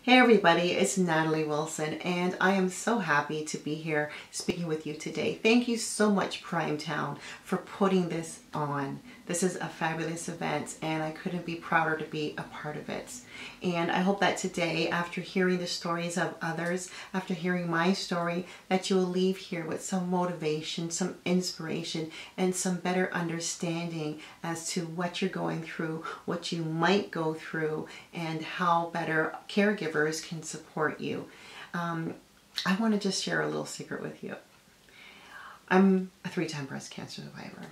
Hey everybody, it's Natalie Wilson and I am so happy to be here speaking with you today. Thank you so much Primetown for putting this on. This is a fabulous event and I couldn't be prouder to be a part of it. And I hope that today, after hearing the stories of others, after hearing my story, that you will leave here with some motivation, some inspiration, and some better understanding as to what you're going through, what you might go through, and how better caregivers can support you. I want to just share a little secret with you. I'm a 3-time breast cancer survivor.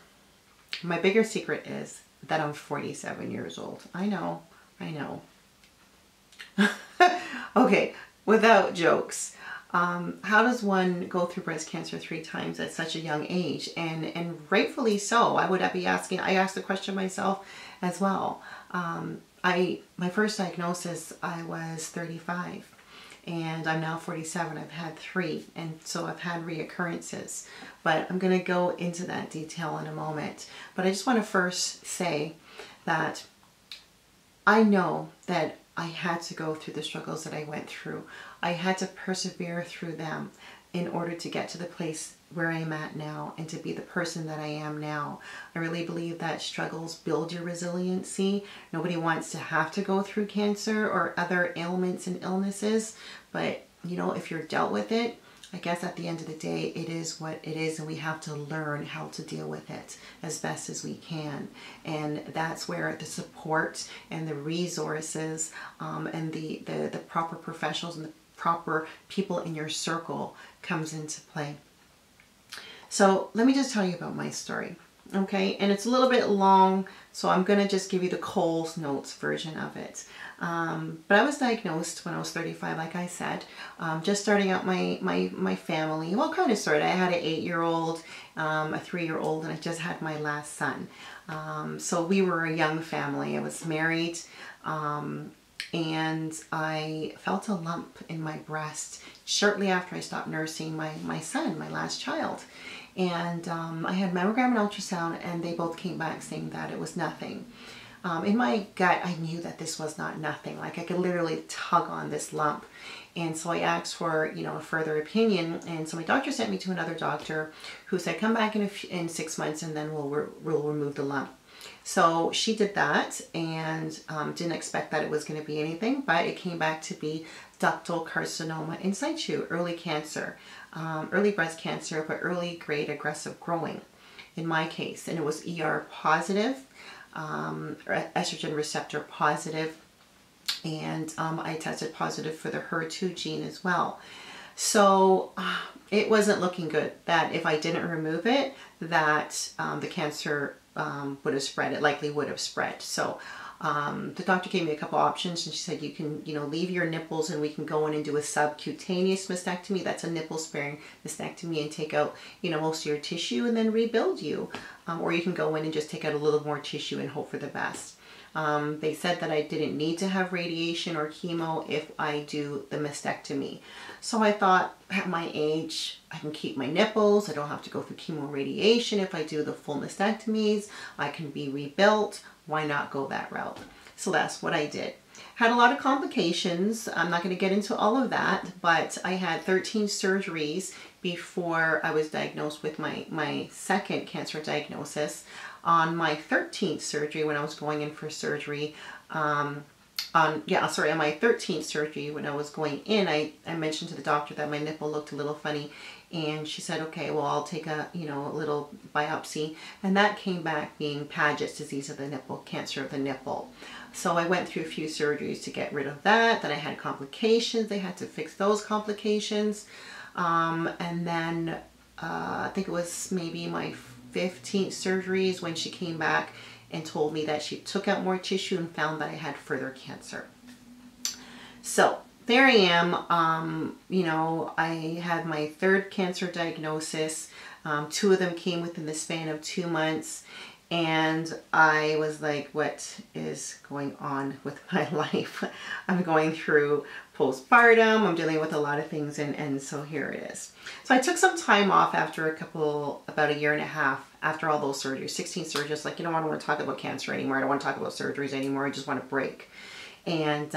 My bigger secret is that I'm 47 years old. I know. Okay, without jokes, how does one go through breast cancer 3 times at such a young age? And rightfully so. I asked the question myself as well. My first diagnosis, I was 35 and I'm now 47. I've had 3, and so I've had reoccurrences, but I'm going to go into that detail in a moment. But I just want to first say that I know that I had to go through the struggles that I went through. I had to persevere through them in order to get to the place where I'm at now and to be the person that I am now. I really believe that struggles build your resiliency. Nobody wants to have to go through cancer or other ailments and illnesses, but you know, if you're dealt with it, I guess at the end of the day, it is what it is, and we have to learn how to deal with it as best as we can. And that's where the support and the resources and the proper professionals and the proper people in your circle comes into play. So let me just tell you about my story, okay? And it's a little bit long, so I'm going to just give you the Coles Notes version of it. But I was diagnosed when I was 35, like I said, just starting out my family. Well, kind of sort of. I had an 8-year-old, a 3-year-old, and I just had my last son. So we were a young family. I was married, and I felt a lump in my breast shortly after I stopped nursing my son, my last child. And I had mammogram and ultrasound, and they both came back saying that it was nothing. In my gut, I knew that this was not nothing. Like I could literally tug on this lump. And so I asked for, you know, a further opinion. And so my doctor sent me to another doctor who said, come back in 6 months and then we'll remove the lump. So she did that and didn't expect that it was going to be anything, but it came back to be ductal carcinoma in situ, early cancer, early breast cancer, but early grade aggressive growing in my case. And it was ER positive, estrogen receptor positive, and I tested positive for the HER2 gene as well. So it wasn't looking good that if I didn't remove it, that the cancer would have spread. It likely would have spread. So the doctor gave me a couple options, and she said, you can, you know, leave your nipples and we can go in and do a subcutaneous mastectomy. That's a nipple sparing mastectomy, and take out, you know, most of your tissue and then rebuild you. Or you can go in and just take out a little more tissue and hope for the best. They said that I didn't need to have radiation or chemo if I do the mastectomy. So I thought, at my age, I can keep my nipples. I don't have to go through chemo radiation. If I do the full mastectomies, I can be rebuilt. Why not go that route? So that's what I did. Had a lot of complications. I'm not going to get into all of that, but I had 13 surgeries before I was diagnosed with my second cancer diagnosis. On my 13th surgery, when I was going in for surgery, on my 13th surgery, when I was going in, I mentioned to the doctor that my nipple looked a little funny, and she said, okay, well, I'll take a little biopsy, and that came back being Paget's disease of the nipple, cancer of the nipple. So I went through a few surgeries to get rid of that. Then I had complications. They had to fix those complications, and then I think it was maybe my 15th surgeries when she came back and told me that she took out more tissue and found that I had further cancer. So there I am. You know, I had my 3rd cancer diagnosis. 2 of them came within the span of 2 months. And I was like, what is going on with my life? I'm going through postpartum. I'm dealing with a lot of things. And so here it is. So I took some time off after about a year and a half after all those surgeries, 16 surgeries. Like, you know, I don't want to talk about cancer anymore. I don't want to talk about surgeries anymore. I just want to break. And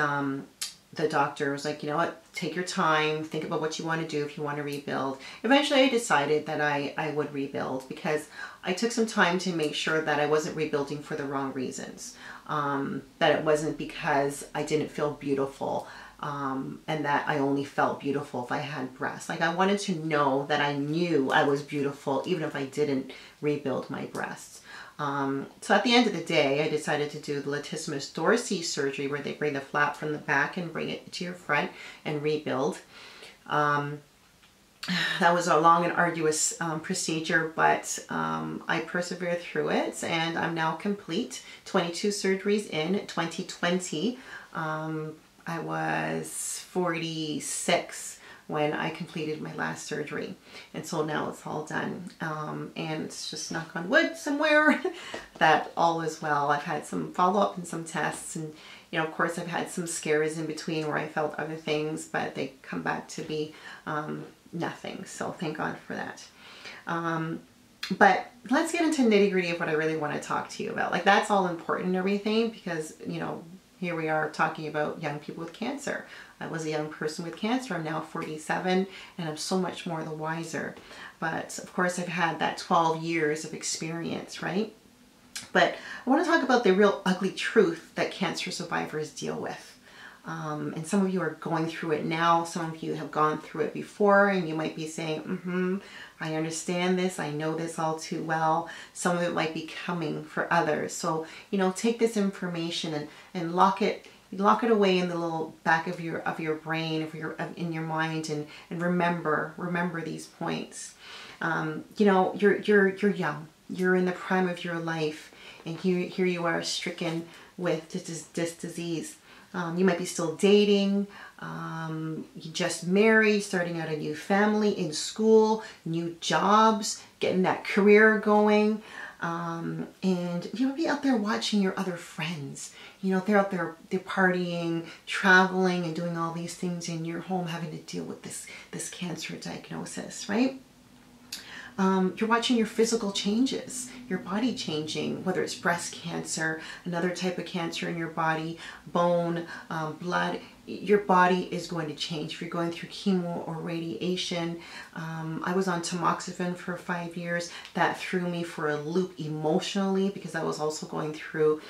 the doctor was like, you know what, take your time, think about what you want to do if you want to rebuild. Eventually I decided that I would rebuild, because I took some time to make sure that I wasn't rebuilding for the wrong reasons. That it wasn't because I didn't feel beautiful, and that I only felt beautiful if I had breasts. Like, I wanted to know that I knew I was beautiful even if I didn't rebuild my breasts. So at the end of the day, I decided to do the latissimus dorsi surgery, where they bring the flap from the back and bring it to your front and rebuild. That was a long and arduous procedure, but I persevered through it, and I'm now complete. 22 surgeries in 2020. I was 46 when I completed my last surgery, and so now it's all done, and it's just, knock on wood somewhere, that all is well. I've had some follow-up and some tests, and you know, of course I've had some scares in between where I felt other things, but they come back to be nothing, so thank God for that. But let's get into nitty-gritty of what I really want to talk to you about. Like, that's all important and everything, because, you know, here we are talking about young people with cancer. I was a young person with cancer. I'm now 47, and I'm so much more the wiser. But of course I've had that 12 years of experience, right? But I want to talk about the real ugly truth that cancer survivors deal with. And some of you are going through it now. Some of you have gone through it before, and you might be saying, I understand this. I know this all too well. Some of it might be coming for others. So, you know, take this information and lock it away in the little back of your brain, in your mind, and remember these points. You know, you're young. You're in the prime of your life, and here you are, stricken with this disease. You might be still dating, you just married, starting out a new family, in school, new jobs, getting that career going, and you'll be out there watching your other friends. You know, they're out there, they're partying, traveling, and doing all these things, and you're home having to deal with this cancer diagnosis, right? You're watching your physical changes, your body changing, whether it's breast cancer, another type of cancer in your body, bone, blood. Your body is going to change. If you're going through chemo or radiation, I was on tamoxifen for 5 years. That threw me for a loop emotionally, because I was also going through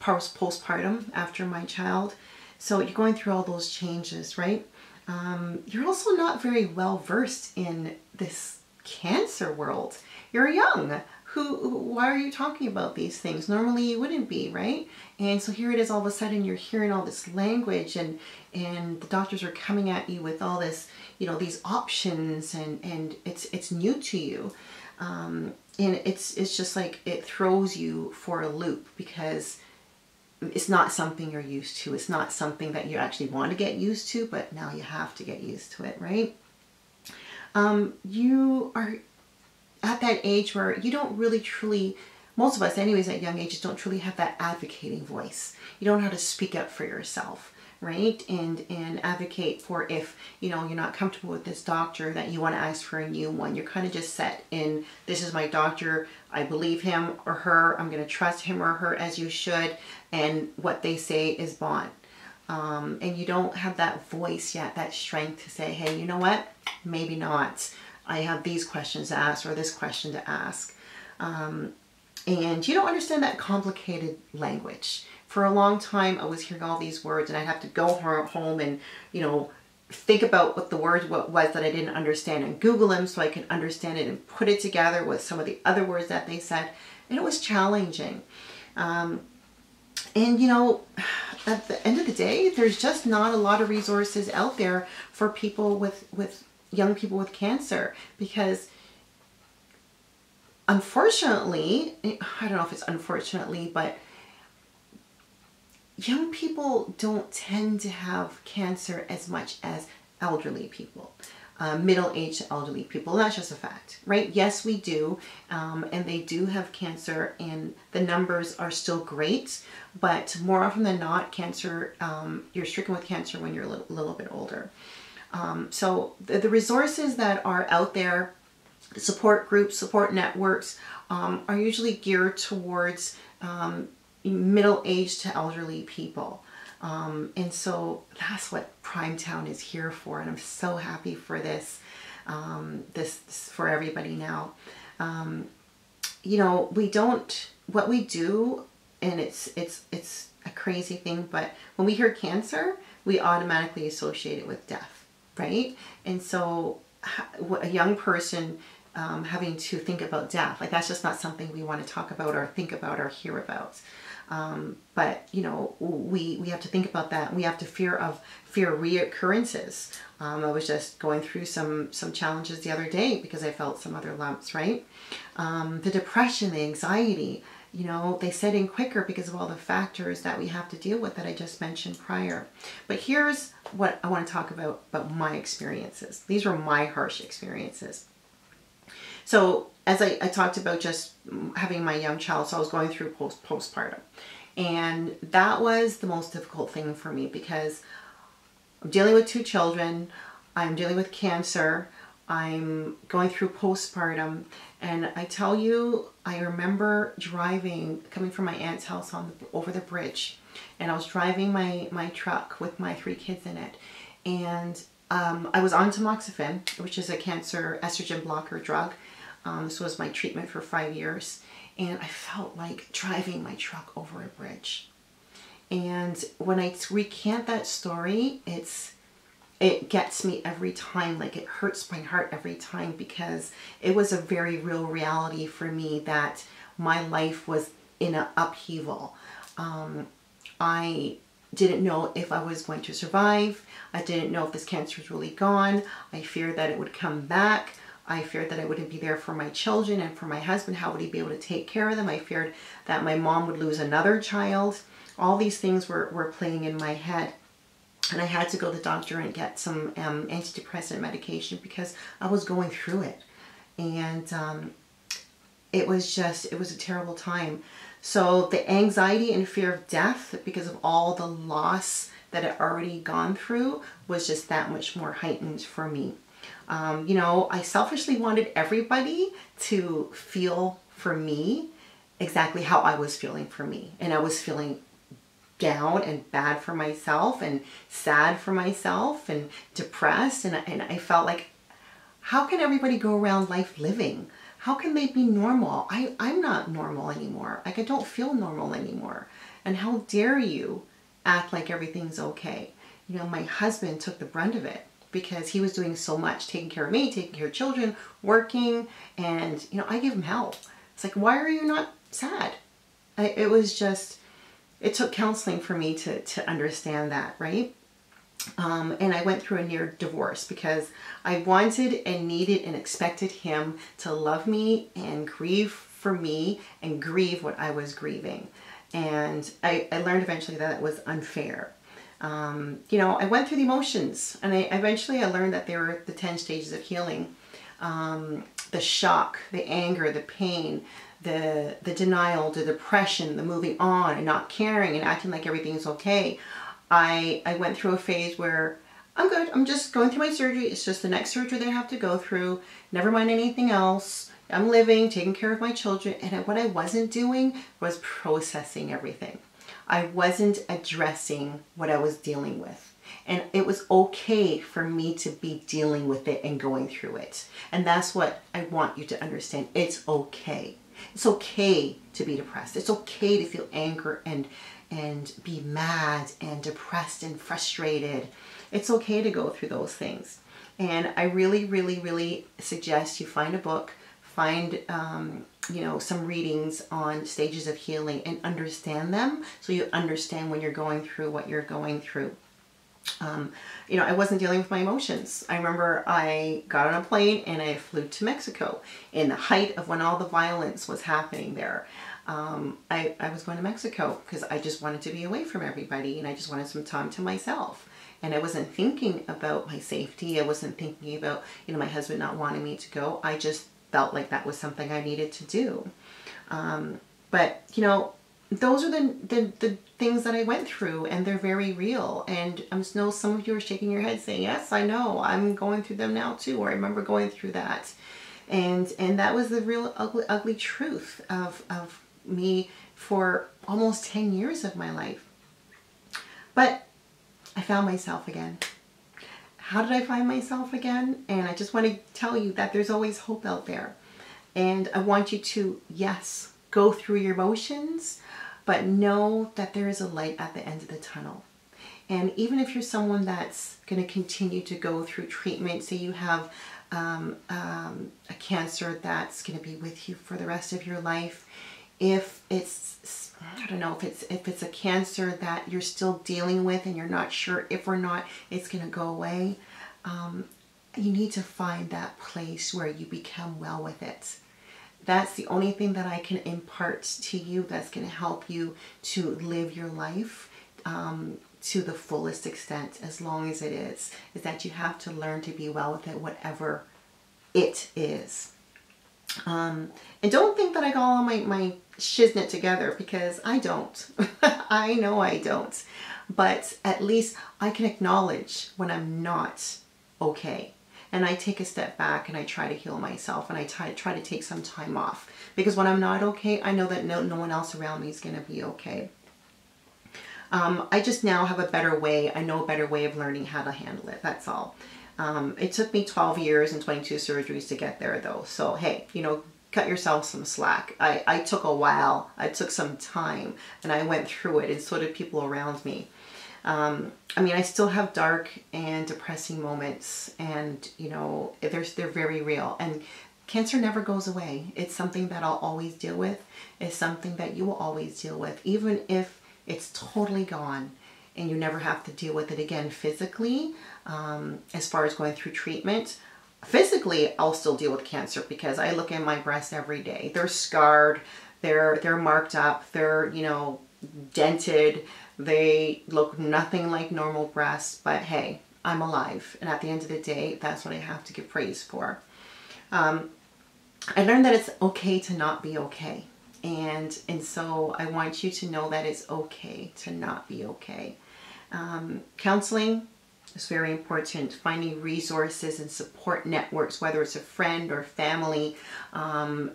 postpartum after my child. So you're going through all those changes, right? You're also not very well versed in this cancer world. You're young. Why are you talking about these things? Normally you wouldn't be, right? And so here it is, all of a sudden you're hearing all this language, and the doctors are coming at you with all this, you know, these options, and it's new to you. And it's just like, it throws you for a loop, because it's not something you're used to. It's not something that you actually want to get used to, but now you have to get used to it, right? You are at that age where you don't really truly, most of us anyways at young ages, don't truly have that advocating voice. You don't know how to speak up for yourself, right? And advocate for, if, you know, you're not comfortable with this doctor, that you want to ask for a new one. You're kind of just set in, this is my doctor, I believe him or her, I'm going to trust him or her, as you should, and what they say is bond. And you don't have that voice yet, that strength to say, hey, you know what, maybe not. I have these questions to ask, or this question to ask. And you don't understand that complicated language. For a long time, I was hearing all these words, and I'd have to go home and, you know, think about what the word was that I didn't understand, and Google them so I could understand it and put it together with some of the other words that they said. And it was challenging. And, you know, at the end of the day, there's just not a lot of resources out there for people with young people with cancer, because unfortunately, I don't know if it's unfortunately, but young people don't tend to have cancer as much as elderly people, middle-aged elderly people. That's just a fact, right? Yes, we do, and they do have cancer, and the numbers are still great, but more often than not, cancer, you're stricken with cancer when you're a little bit older. So the resources that are out there, the support groups, support networks, are usually geared towards middle-aged to elderly people. And so that's what Primetown is here for. And I'm so happy for this, this for everybody now. You know, what we do, and it's a crazy thing, but when we hear cancer, we automatically associate it with death, right? And so a young person having to think about death, like that's just not something we want to talk about or think about or hear about. But you know, we have to think about that. We have to fear reoccurrences. I was just going through some challenges the other day because I felt some other lumps, right? The depression, the anxiety, you know, they set in quicker because of all the factors that we have to deal with that I just mentioned prior. But here's what I want to talk about my experiences. These were my harsh experiences. So as I talked about just having my young child, so I was going through postpartum. And that was the most difficult thing for me because I'm dealing with 2 children, I'm dealing with cancer, I'm going through postpartum, and I tell you, I remember coming from my aunt's house over the bridge, and I was driving my truck with my 3 kids in it, and I was on tamoxifen, which is a cancer estrogen blocker drug. This was my treatment for 5 years, and I felt like driving my truck over a bridge. And when I recant that story, it gets me every time, like it hurts my heart every time, because it was a very real reality for me that my life was in an upheaval. I didn't know if I was going to survive. I didn't know if this cancer was really gone. I feared that it would come back. I feared that I wouldn't be there for my children and for my husband. How would he be able to take care of them? I feared that my mom would lose another child. All these things were playing in my head. And I had to go to the doctor and get some antidepressant medication because I was going through it. And it was a terrible time. So the anxiety and fear of death because of all the loss that I'd already gone through was just that much more heightened for me. You know, I selfishly wanted everybody to feel for me exactly how I was feeling for me. And I was feeling down and bad for myself and sad for myself and depressed. And I felt like, how can everybody go around life living? How can they be normal? I'm not normal anymore. Like I don't feel normal anymore. And how dare you act like everything's okay? You know, my husband took the brunt of it, because he was doing so much, taking care of me, taking care of children, working, and, you know, I give him hell. It's like, why are you not sad? It took counseling for me to understand that, right? And I went through a near divorce because I wanted and needed and expected him to love me and grieve for me and grieve what I was grieving. And I learned eventually that it was unfair. You know, I went through the emotions, and eventually I learned that there were the 10 stages of healing. The shock, the anger, the pain, the denial, the depression, the moving on and not caring and acting like everything's okay. I went through a phase where I'm good. I'm just going through my surgery. It's just the next surgery that I have to go through. Never mind anything else. I'm living, taking care of my children. And what I wasn't doing was processing everything. I wasn't addressing what I was dealing with. And it was okay for me to be dealing with it and going through it. And that's what I want you to understand. It's okay. It's okay to be depressed. It's okay to feel anger and be mad and depressed and frustrated. It's okay to go through those things. And I really, really, really suggest you find a book, find you know, some readings on stages of healing and understand them, so you understand when you're going through what you're going through. You know, I wasn't dealing with my emotions. I remember I got on a plane and I flew to Mexico in the height of when all the violence was happening there. I was going to Mexico because I just wanted to be away from everybody and I just wanted some time to myself. And I wasn't thinking about my safety. I wasn't thinking about, you know, my husband not wanting me to go. I just felt like that was something I needed to do. But, you know, those are the things that I went through, and they're very real. And I know some of you are shaking your head saying, yes, I know, I'm going through them now too, or I remember going through that. And that was the real ugly truth of me for almost 10 years of my life. But I found myself again. How did I find myself again? And I just want to tell you that there's always hope out there. And I want you to, yes, go through your emotions, but know that there is a light at the end of the tunnel. And even if you're someone that's going to continue to go through treatment, say you have a cancer that's going to be with you for the rest of your life, if it's, I don't know, if it's a cancer that you're still dealing with and you're not sure if or not it's going to go away, you need to find that place where you become well with it. That's the only thing that I can impart to you that's going to help you to live your life to the fullest extent, as long as it is that you have to learn to be well with it, whatever it is. And don't think that I got all my shiznit together, because I don't. I know I don't. But at least I can acknowledge when I'm not okay. And I take a step back and I try to heal myself, and I try to take some time off. Because when I'm not okay, I know that no one else around me is going to be okay. I just now have a better way. I know a better way of learning how to handle it. That's all. It took me 12 years and 22 surgeries to get there, though. So, hey, you know, cut yourself some slack. I took a while. I took some time, and I went through it, and so did people around me. I mean, I still have dark and depressing moments, and, you know, they're very real. And cancer never goes away. It's something that I'll always deal with. It's something that you will always deal with, even if it's totally gone and you never have to deal with it again physically. As far as going through treatment, physically, I'll still deal with cancer, because I look at my breasts every day. They're scarred, they're marked up, they're, you know, dented. They look nothing like normal breasts, but hey, I'm alive. And at the end of the day, that's what I have to give praise for. I learned that it's okay to not be okay. And so I want you to know that it's okay to not be okay. Counseling is very important. Finding resources and support networks, whether it's a friend or family,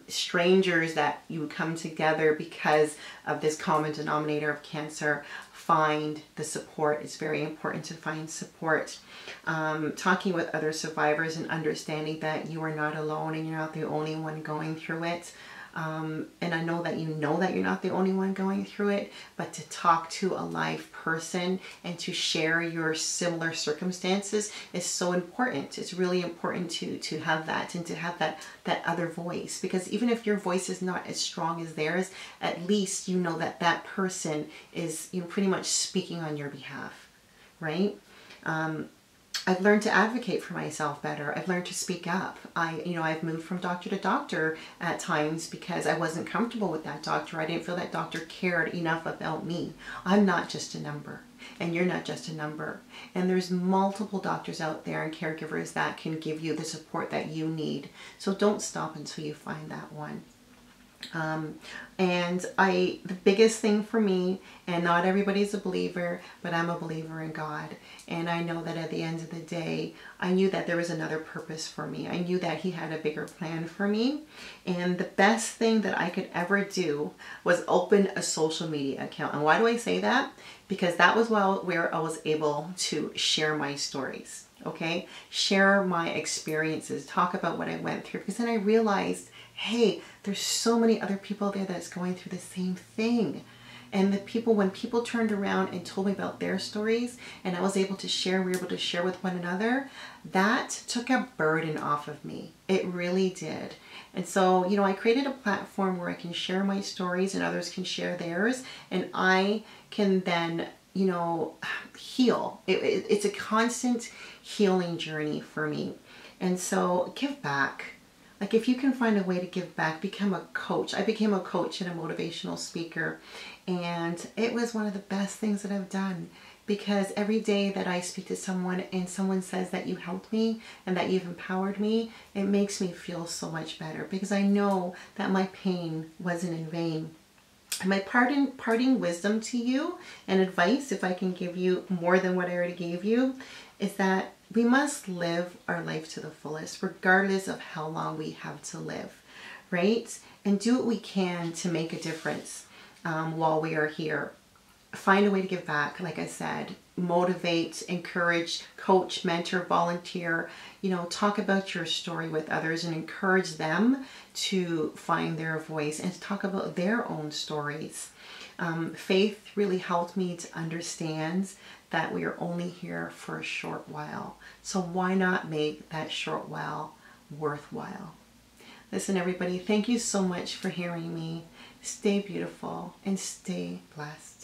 strangers that you come together because of this common denominator of cancer. Find the support. It's very important to find support. Talking with other survivors and understanding that you are not alone and you're not the only one going through it. And I know that you're not the only one going through it, but to talk to a live person and to share your similar circumstances is so important. It's really important to have that, and to have that other voice, because even if your voice is not as strong as theirs, at least you know that that person is, you know, pretty much speaking on your behalf, right? I've learned to advocate for myself better. I've learned to speak up. I've moved from doctor to doctor at times because I wasn't comfortable with that doctor. I didn't feel that doctor cared enough about me. I'm not just a number, and you're not just a number. And there's multiple doctors out there and caregivers that can give you the support that you need. So don't stop until you find that one. The biggest thing for me, and not everybody's a believer, but I'm a believer in God. And I know that at the end of the day, I knew that there was another purpose for me. I knew that He had a bigger plan for me. And the best thing that I could ever do was open a social media account. And why do I say that? Because that was where I was able to share my stories. Okay? Share my experiences, talk about what I went through. Because then I realized, hey, there's so many other people there that's going through the same thing. And when people turned around and told me about their stories, and I was able to share, we were able to share with one another, that took a burden off of me. It really did. And so, you know, I created a platform where I can share my stories and others can share theirs, and I can then, you know, heal. It's a constant healing journey for me. And so give back. Like, if you can find a way to give back, become a coach. I became a coach and a motivational speaker, and it was one of the best things that I've done, because every day that I speak to someone and someone says that you helped me and that you've empowered me, it makes me feel so much better, because I know that my pain wasn't in vain. My parting wisdom to you and advice, if I can give you more than what I already gave you, is that we must live our life to the fullest, regardless of how long we have to live, right? And do what we can to make a difference while we are here. Find a way to give back, like I said. motivate, encourage, coach, mentor, volunteer, you know, talk about your story with others and encourage them to find their voice and to talk about their own stories. Faith really helped me to understand that we are only here for a short while. So why not make that short while worthwhile? Listen, everybody, thank you so much for hearing me. Stay beautiful and stay blessed.